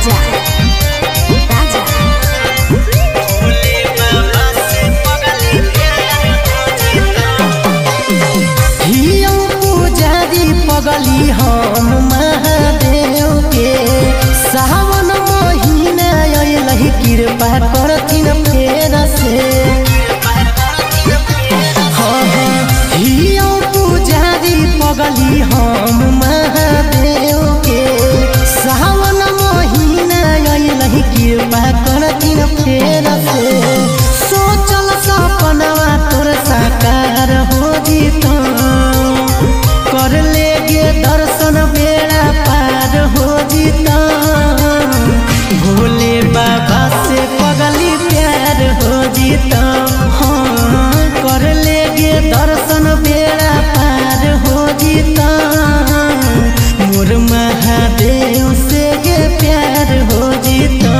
राजा राजा पुजारी पगली हम महादेव के सावन महीना अइलहि कृपा करथिन फेर से। पुजारी पगली हम महादेव के सावन महीना अइलहि कृपा करथिन फेर से। सोचल सपनवा तोर साकार हो जीत कर लेगे दर्शन बेड़ा पार हो जीता। भोले बाबा से पगली प्यार हो जीता। हाँ कर लेगे दर्शन बेड़ा पार हो जीता। मोर महादेव से ये प्यार हो जीता।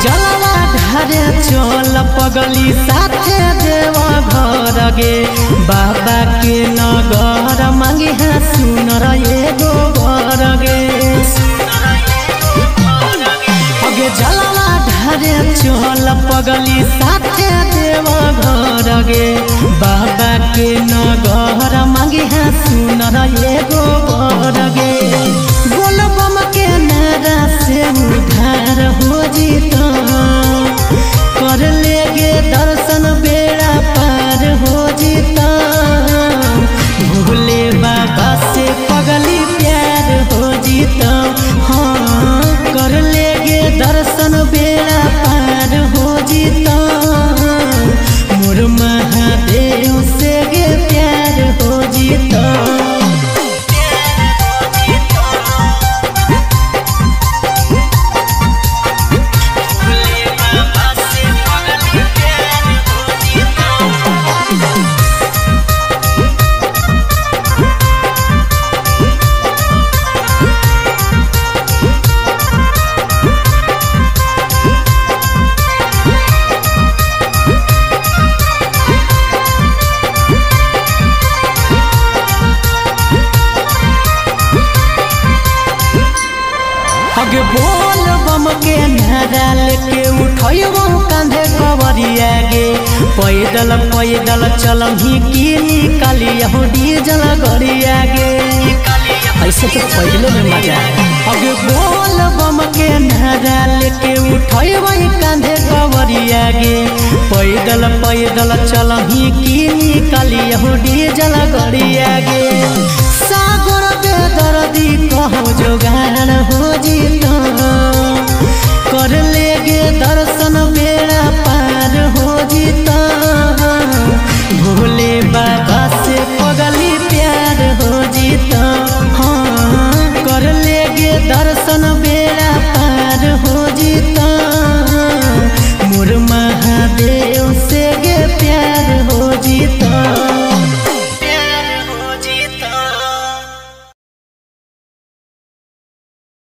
जलवा ढारे चल पगली साथे देवा घर गे बाबा के नगर मांगे है सुनर एगो बर गे। अगे जलवा ढारे चल पगली साथे देवा घर गे बाबा के नगर मांगे है सुनर एगो बर गे। बोलबम के नारा से उधार हो जीता। कर लेगे दर्शन बेड़ा पार हो जीता। भोले बाबा से पगली प्यार हो जीता। हाँ कर लेगे दर्शन बेड़ा पार हो जीता। मोर महादेव से ये प्यार हो जीता। अगे बोल बम के नारा लेके उठैबो कांधे कवरिया गे पैदल पैदल चलही की निकालियो डीजल गरिया गे। ऐसे तो पहले में मजा है। अगे बोल बम के नारा लेके उठैबो कांधे कवरिया गे पैदल पैदल चलही की निकालियो डीजल गरिया गे। सागर बेदर्दी कहो जोगाड़ हो जीता। कर ले